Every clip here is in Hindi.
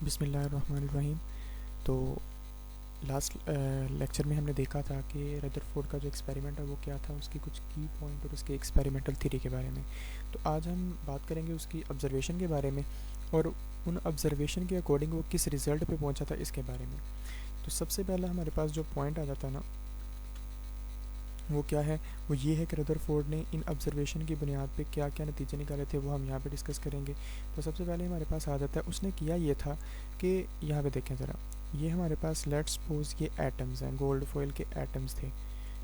बिस्मिल्लाहिर्रहमानिर्रहीम। तो लास्ट लेक्चर में हमने देखा था कि रदरफोर्ड का जो एक्सपेरिमेंट है वो क्या था, उसकी कुछ की पॉइंट और उसके एक्सपेरिमेंटल थ्योरी के बारे में। तो आज हम बात करेंगे उसकी ऑब्जर्वेशन के बारे में और उन ऑब्जर्वेशन के अकॉर्डिंग वो किस रिज़ल्ट पे पहुंचा था इसके बारे में। तो सबसे पहला हमारे पास जो पॉइंट आ जाता है ना, वो क्या है, वो ये है कि रदरफोर्ड ने इन ऑब्जर्वेशन की बुनियाद पे क्या क्या नतीजे निकाले थे, वो हम यहाँ पे डिस्कस करेंगे। तो सबसे पहले हमारे पास आ जाता है, उसने किया ये था कि यहाँ पे देखें ज़रा, ये हमारे पास लेट्स सपोज ये एटम्स हैं, गोल्ड फॉयल के एटम्स थे।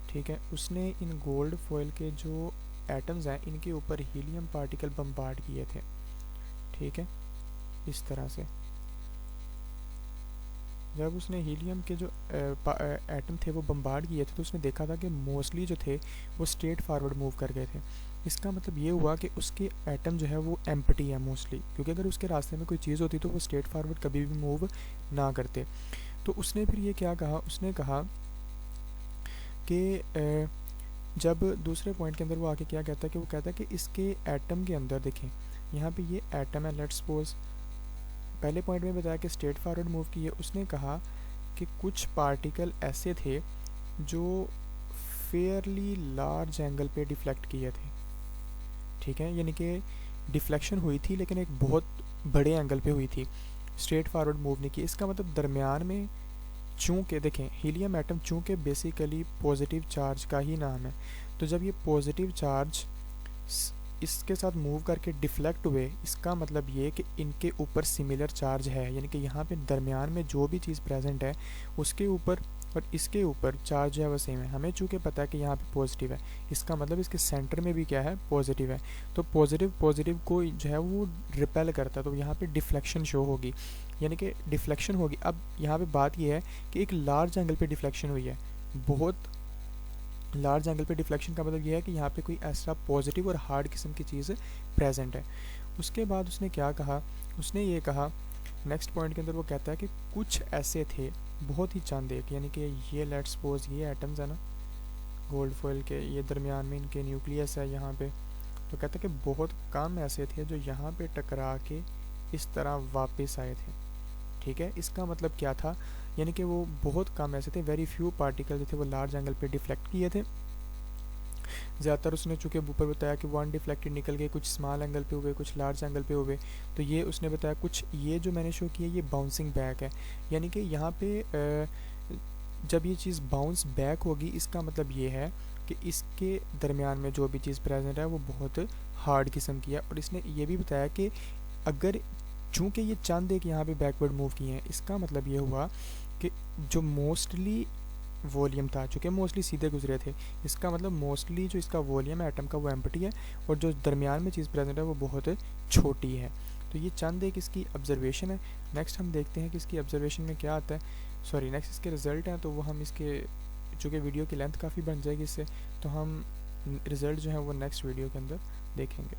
ठीक है, उसने इन गोल्ड फॉयल के जो एटम्स हैं इनके ऊपर हीलियम पार्टिकल बम्बार्ड किए थे। ठीक है, इस तरह से जब उसने हीलियम के जो एटम थे वो बम्बार्ड किए थे तो उसने देखा था कि मोस्टली जो थे वो स्ट्रेट फारवर्ड मूव कर गए थे। इसका मतलब ये हुआ कि उसके एटम जो है वो एम्प्टी है मोस्टली, क्योंकि अगर उसके रास्ते में कोई चीज़ होती तो वो स्ट्रेट फारवर्ड कभी भी मूव ना करते। तो उसने फिर ये क्या कहा, उसने कहा कि जब दूसरे पॉइंट के अंदर वो आके क्या कहता है कि वो कहता है कि इसके एटम के अंदर देखें, यहाँ पे ये एटम है, लेट्स सपोज पहले पॉइंट में बताया कि स्ट्रेट फॉरवर्ड मूव किए। उसने कहा कि कुछ पार्टिकल ऐसे थे जो फेयरली लार्ज एंगल पे डिफ्लेक्ट किए थे। ठीक है, यानी कि डिफ्लेक्शन हुई थी लेकिन एक बहुत बड़े एंगल पे हुई थी, स्ट्रेट फॉरवर्ड मूव नहीं की। इसका मतलब दरमियान में, चूँकि देखें हीलियम एटम चूँकि बेसिकली पॉजिटिव चार्ज का ही नाम है, तो जब ये पॉजिटिव चार्ज इसके साथ मूव करके डिफ्लेक्ट हुए, इसका मतलब ये कि इनके ऊपर सिमिलर चार्ज है, यानी कि यहाँ पे दरमियान में जो भी चीज़ प्रेजेंट है उसके ऊपर और इसके ऊपर चार्ज जो है वो सेम है। हमें चूँकि पता है कि यहाँ पे पॉजिटिव है, इसका मतलब इसके सेंटर में भी क्या है, पॉजिटिव है। तो पॉजिटिव पॉजिटिव को जो है वो रिपेल करता है, तो यहाँ पे डिफ्लेक्शन शो होगी, यानी कि डिफ्लेक्शन होगी। अब यहाँ पे बात ये है कि एक लार्ज एंगल पे डिफ्लेक्शन हुई है, बहुत लार्ज एंगल पे डिफ्लेक्शन का मतलब ये है कि यहाँ पे कोई ऐसा पॉजिटिव और हार्ड किस्म की चीज़ प्रेजेंट है। उसके बाद उसने क्या कहा, उसने ये कहा नेक्स्ट पॉइंट के अंदर, वो कहता है कि कुछ ऐसे थे बहुत ही चंद एक, यानी कि ये लेट्स सपोज ये एटम्स है ना गोल्ड फॉयल के, ये दरमियान में इनके न्यूक्लियस है यहाँ पे। तो कहता है कि बहुत कम ऐसे थे जो यहाँ पे टकरा के इस तरह वापस आए थे। ठीक है, इसका मतलब क्या था, यानी कि वो बहुत कम ऐसे थे, वेरी फ्यू पार्टिकल जो थे वो लार्ज एंगल पे डिफ्लेक्ट किए थे। ज़्यादातर उसने चूँकि ऊपर बताया कि वन डिफ्लेक्टेड निकल गए, कुछ स्मॉल एंगल पे हुए, कुछ लार्ज एंगल पे हुए। तो ये उसने बताया कुछ, ये जो मैंने शो किया ये बाउंसिंग बैक है, यानी कि यहाँ पे जब ये चीज़ बाउंस बैक होगी इसका मतलब ये है कि इसके दरमियान में जो भी चीज़ प्रेजेंट है वो बहुत हार्ड किस्म की है। और इसने ये भी बताया कि अगर चूँकि ये चंद एक यहाँ पे बैकवर्ड मूव किए हैं, इसका मतलब ये हुआ कि जो मोस्टली वॉल्यूम था, चूँकि मोस्टली सीधे गुजरे थे, इसका मतलब मोस्टली जो इसका वॉल्यूम है एटम का वो एम्प्टी है और जो दरमियान में चीज़ प्रेजेंट है वो बहुत छोटी है। तो ये चंद एक इसकी ऑब्जर्वेशन है। नेक्स्ट हम देखते हैं कि इसकी ऑब्जर्वेशन में क्या आता है, सॉरी नेक्स्ट इसके रिज़ल्ट हैं। तो वो हम इसके, चूँकि वीडियो की लेंथ काफ़ी बन जाएगी इससे, तो हम रिज़ल्ट जो है वो नेक्स्ट वीडियो के अंदर देखेंगे।